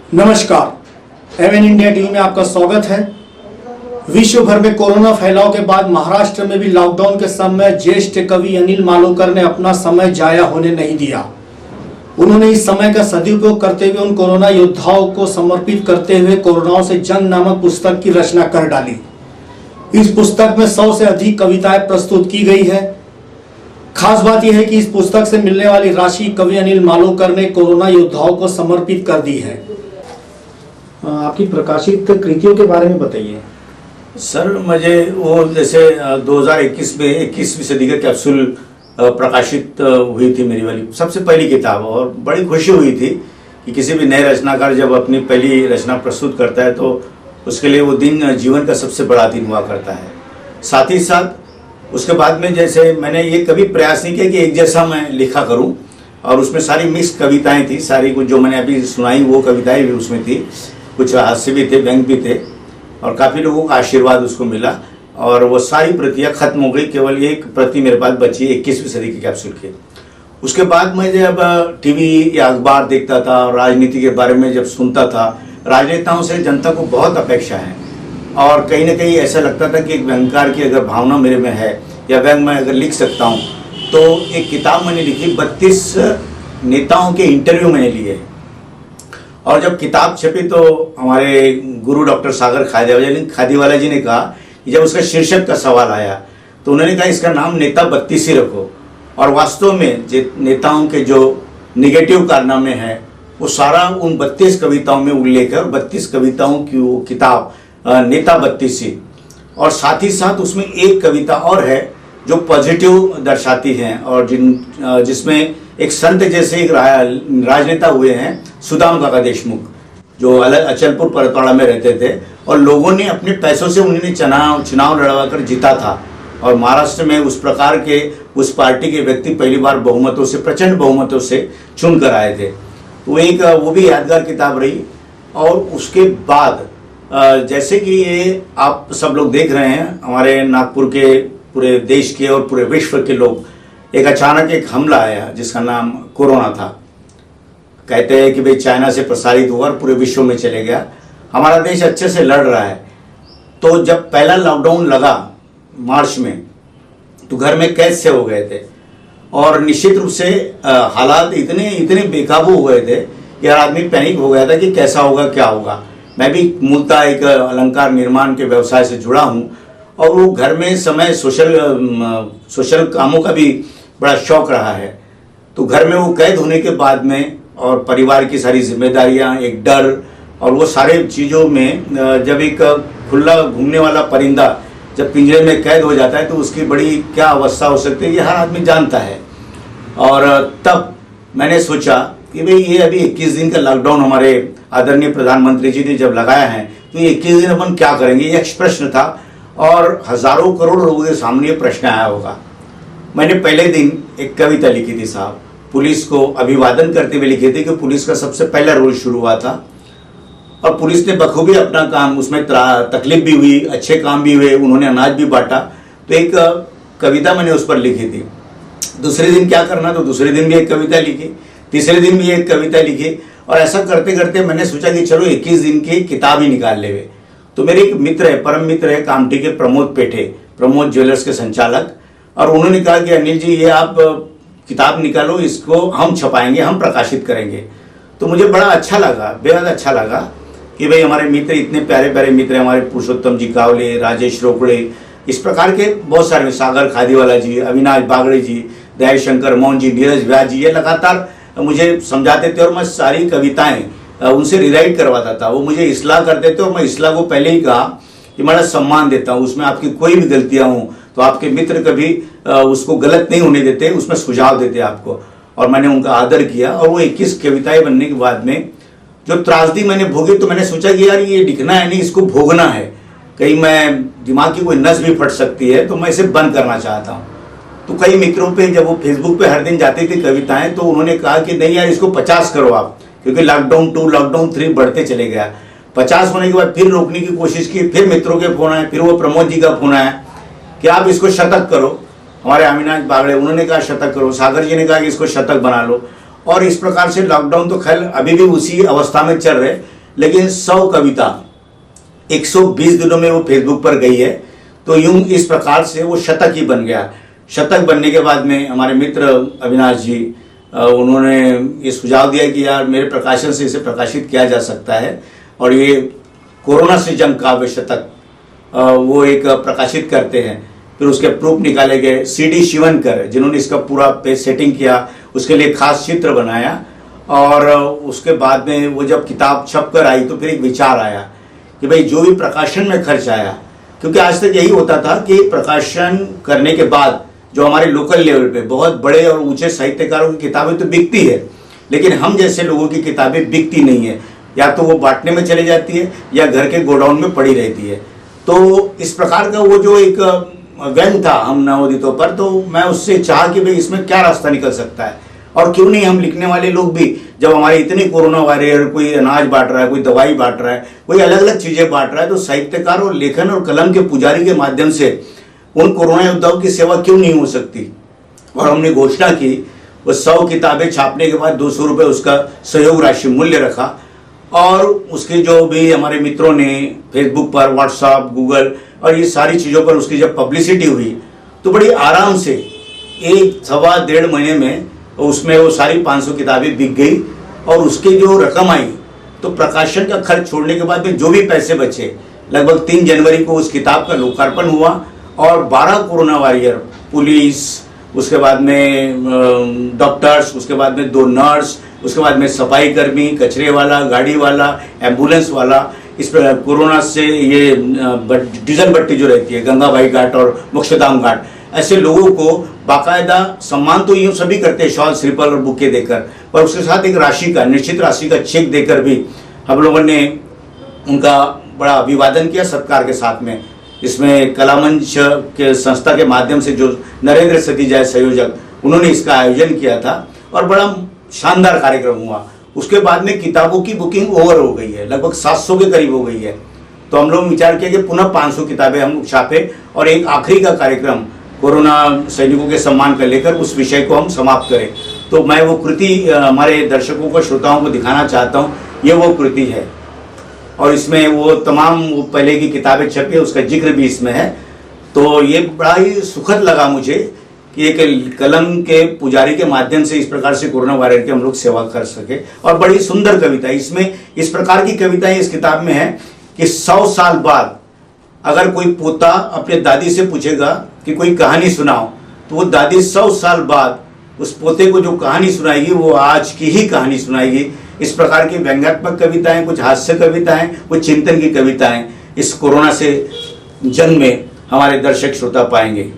नमस्कार, MN India TV में आपका स्वागत है। विश्व भर में कोरोना फैलाव के बाद महाराष्ट्र में भी लॉकडाउन के समय ज्येष्ठ कवि अनिल मालुकर ने अपना समय जाया होने नहीं दिया। उन्होंने इस समय का सदुपयोग करते हुए उन कोरोना योद्धाओं को समर्पित करते हुए कोरोना से जंग नामक पुस्तक की रचना कर डाली। इस पुस्तक में 100 से अधिक कविताएं प्रस्तुत की गई है। खास बात यह है कि इस पुस्तक से मिलने वाली राशि कवि अनिल मालुकर ने कोरोना योद्धाओं को समर्पित कर दी है। आपकी प्रकाशित कृतियों के बारे में बताइए। सर, मुझे वो जैसे 2021 में 21वीं सदी का कैप्सूल प्रकाशित हुई थी, मेरी वाली सबसे पहली किताब, और बड़ी खुशी हुई थी कि किसी भी नए रचनाकार जब अपनी पहली रचना प्रस्तुत करता है तो उसके लिए वो दिन जीवन का सबसे बड़ा दिन हुआ करता है। साथ ही साथ उसके बाद में जैसे मैंने ये कभी प्रयास नहीं किया कि एक जैसा मैं लिखा करूं, और उसमें सारी मिक्स कविताएं थी। सारी कुछ जो मैंने अभी सुनाई वो कविताएं भी उसमें थी, कुछ हास्य भी थे, व्यंग भी थे, और काफ़ी लोगों का आशीर्वाद उसको मिला। और वो सारी प्रतियां खत्म हो गई, केवल एक प्रति मेरे पास बची 21वीं सदी की कैप्सूल की। उसके बाद मैं जब टीवी या अखबार देखता था और राजनीति के बारे में जब सुनता था, राजनेताओं से जनता को बहुत अपेक्षा है, और कहीं ना कहीं ऐसा लगता था कि एक व्यंगकार की अगर भावना मेरे में है या व्यंग मैं अगर लिख सकता हूँ, तो एक किताब मैंने लिखी। 32 नेताओं के इंटरव्यू मैंने लिए, और जब किताब छपी तो हमारे गुरु डॉक्टर सागर खादीवाला जी ने कहा कि जब उसका शीर्षक का सवाल आया तो उन्होंने कहा इसका नाम नेता 32 ही रखो। और वास्तव में नेताओं के जो निगेटिव कारनामे हैं वो सारा उन 32 कविताओं में उल्लेख है, और 32 कविताओं की वो किताब नेता 32 ही। और साथ ही साथ उसमें एक कविता और है जो पॉजिटिव दर्शाती है, और जिसमें एक संत जैसे एक राजनेता हुए हैं, सुदाम काका देशमुख, जो अचलपुर परतवाड़ा में रहते थे, और लोगों ने अपने पैसों से उन्हें चुनाव लड़वा कर जीता था, और महाराष्ट्र में उस प्रकार के उस पार्टी के व्यक्ति पहली बार बहुमतों से, प्रचंड बहुमतों से चुन कर आए थे। तो वो भी यादगार किताब रही। और उसके बाद जैसे कि ये आप सब लोग देख रहे हैं, हमारे नागपुर के, पूरे देश के और पूरे विश्व के लोग, एक अचानक एक हमला आया जिसका नाम कोरोना था। कहते हैं कि भाई चाइना से प्रसारित हुआ और पूरे विश्व में चले गया। हमारा देश अच्छे से लड़ रहा है। तो जब पहला लॉकडाउन लगा मार्च में, तो घर में कैद से हो गए थे, और निश्चित रूप से हालात इतने बेकाबू हो गए थे कि आदमी पैनिक हो गया था कि कैसा होगा, क्या होगा। मैं भी मूलतः एक अलंकार निर्माण के व्यवसाय से जुड़ा हूँ, और वो घर में समय सोशल कामों का भी बड़ा शौक रहा है। तो घर में वो कैद होने के बाद में, और परिवार की सारी जिम्मेदारियां, एक डर, और वो सारे चीज़ों में जब एक खुला घूमने वाला परिंदा जब पिंजरे में कैद हो जाता है तो उसकी बड़ी क्या अवस्था हो सकती है, ये हर आदमी जानता है। और तब मैंने सोचा कि भाई ये अभी 21 दिन का लॉकडाउन हमारे आदरणीय प्रधानमंत्री जी ने जब लगाया है, तो ये 21 दिन अपन क्या करेंगे, ये एक प्रश्न था, और हजारों करोड़ लोगों के सामने ये प्रश्न आया होगा। मैंने पहले दिन एक कविता लिखी थी साहब, पुलिस को अभिवादन करते हुए लिखी थी कि पुलिस का सबसे पहला रोल शुरू हुआ था, और पुलिस ने बखूबी अपना काम, उसमें तकलीफ भी हुई, अच्छे काम भी हुए, उन्होंने अनाज भी बांटा। तो एक कविता मैंने उस पर लिखी थी। दूसरे दिन क्या करना, तो दूसरे दिन भी एक कविता लिखी, तीसरे दिन भी एक कविता लिखी, और ऐसा करते करते मैंने सोचा कि चलो 21 दिन की किताब ही निकाल ले। तो मेरे एक मित्र है, परम मित्र है, कामठी के प्रमोद पेठे, प्रमोद ज्वेलर्स के संचालक, और उन्होंने कहा कि अनिल जी ये आप किताब निकालो, इसको हम छपाएंगे, हम प्रकाशित करेंगे। तो मुझे बड़ा अच्छा लगा, बेहद अच्छा लगा कि भाई हमारे मित्र इतने प्यारे प्यारे मित्र हैं, हमारे पुरुषोत्तम जी कावले, राजेश रोकड़े, इस प्रकार के बहुत सारे, सागर खादीवाला जी, अविनाश बागड़े जी, दया शंकर मोहन जी, नीरज व्यास जी, ये लगातार मुझे समझाते थे, और मैं सारी कविताएं उनसे रिराइट करवाता था। वो मुझे इस्लाह करते थे, और मैं इस्लाह को पहले ही कहा कि मैं सम्मान देता हूँ, उसमें आपकी कोई भी गलतियां हों तो आपके मित्र कभी उसको गलत नहीं होने देते, उसमें सुझाव देते आपको, और मैंने उनका आदर किया। और वो 21 कविताएं बनने के बाद में जो त्रासदी मैंने भोगी, तो मैंने सोचा कि यार ये लिखना है नहीं, इसको भोगना है, कहीं मैं दिमाग की कोई नस भी फट सकती है, तो मैं इसे बंद करना चाहता हूँ। तो कई मित्रों पे जब वो फेसबुक पे हर दिन जाती थी कविताएं, तो उन्होंने कहा कि नहीं यार इसको 50 करो आप, क्योंकि लॉकडाउन 2, लॉकडाउन 3 बढ़ते चले गया। 50 होने के बाद फिर रोकने की कोशिश की, फिर मित्रों के फोन आए, फिर वो प्रमोद जी का फोन आया कि आप इसको शतक करो। हमारे अविनाश बागड़े, उन्होंने कहा शतक करो, सागर जी ने कहा कि इसको शतक बना लो। और इस प्रकार से लॉकडाउन तो खैर अभी भी उसी अवस्था में चल रहे, लेकिन 100 कविता 120 दिनों में वो फेसबुक पर गई है। तो यूं इस प्रकार से वो शतक ही बन गया। शतक बनने के बाद में हमारे मित्र अविनाश जी उन्होंने ये सुझाव दिया कि यार मेरे प्रकाशन से इसे प्रकाशित किया जा सकता है, और ये कोरोना से जंग काव्य शतक वो एक प्रकाशित करते हैं। फिर उसके प्रूफ निकाले गए। CD शिवनकर जिन्होंने इसका पूरा पेज सेटिंग किया, उसके लिए खास चित्र बनाया, और उसके बाद में वो जब किताब छप कर आई तो फिर एक विचार आया कि भाई जो भी प्रकाशन में खर्च आया, क्योंकि आज तक यही होता था कि प्रकाशन करने के बाद जो हमारे लोकल लेवल पे बहुत बड़े और ऊंचे साहित्यकारों की किताबें तो बिकती है, लेकिन हम जैसे लोगों की किताबें बिकती नहीं है, या तो वो बांटने में चली जाती है या घर के गोडाउन में पड़ी रहती है। तो इस प्रकार का वो जो एक व्यंग था हम नवोदितों पर, तो मैं उससे चाहा कि भाई इसमें क्या रास्ता निकल सकता है, और क्यों नहीं हम लिखने वाले लोग भी, जब हमारे इतने कोरोना वॉरियर, कोई अनाज बांट रहा है, कोई दवाई बांट रहा है, कोई अलग अलग चीजें बांट रहा है, तो साहित्यकार और लेखन और कलम के पुजारी के माध्यम से उन कोरोना योद्धाओं की सेवा क्यों नहीं हो सकती। और हमने घोषणा की, वो 100 किताबें छापने के बाद 200 रुपये उसका सहयोग राशि मूल्य रखा, और उसके जो भी हमारे मित्रों ने फेसबुक पर, व्हाट्सएप, गूगल और ये सारी चीज़ों पर उसकी जब पब्लिसिटी हुई तो बड़ी आराम से 1-1.5 महीने में उसमें वो सारी 500 किताबें बिक गई। और उसकी जो रकम आई तो प्रकाशन का खर्च छोड़ने के बाद में जो भी पैसे बचे, लगभग 3 जनवरी को उस किताब का लोकार्पण हुआ, और 12 कोरोना वॉरियर, पुलिस, उसके बाद में डॉक्टर्स, उसके बाद में 2 नर्स, उसके बाद में सफाई कर्मी, कचरे वाला, गाड़ी वाला, एम्बुलेंस वाला, इस पर कोरोना से ये डीजल बत्ती जो रहती है, गंगाबाई घाट और मोक्षधाम घाट, ऐसे लोगों को बाकायदा सम्मान तो यूं सभी करते हैं, शॉल, श्रीफल और बुके देकर, पर उसके साथ एक राशि का, निश्चित राशि का चेक देकर भी हम लोगों ने उनका बड़ा अभिवादन किया सत्कार के साथ में। इसमें कलामंच के संस्था के माध्यम से जो नरेंद्र सतीजाय संयोजक, उन्होंने इसका आयोजन किया था और बड़ा शानदार कार्यक्रम हुआ। उसके बाद में किताबों की बुकिंग ओवर हो गई है, लगभग 700 के करीब हो गई है। तो हम लोग विचार किया कि पुनः 500 किताबें हम छापे, और एक आखिरी का कार्यक्रम कोरोना सैनिकों के सम्मान कर लेकर उस विषय को हम समाप्त करें। तो मैं वो कृति हमारे दर्शकों को, श्रोताओं को दिखाना चाहता हूँ। ये वो कृति है, और इसमें वो तमाम वो पहले की किताबें छपी है, उसका जिक्र भी इसमें है। तो ये बड़ा ही सुखद लगा मुझे कि एक कलम के पुजारी के माध्यम से इस प्रकार से कोरोना वायरस की हम लोग सेवा कर सके। और बड़ी सुंदर कविता इसमें, इस प्रकार की कविताएं इस किताब में है कि 100 साल बाद अगर कोई पोता अपने दादी से पूछेगा कि कोई कहानी सुनाओ, तो वो दादी 100 साल बाद उस पोते को जो कहानी सुनाएगी वो आज की ही कहानी सुनाएगी। इस प्रकार की व्यंग्यात्मक कविताएं, कुछ हास्य कविताएं, कुछ चिंतन की कविताएं इस कोरोना से जंग में हमारे दर्शक श्रोता पाएंगे।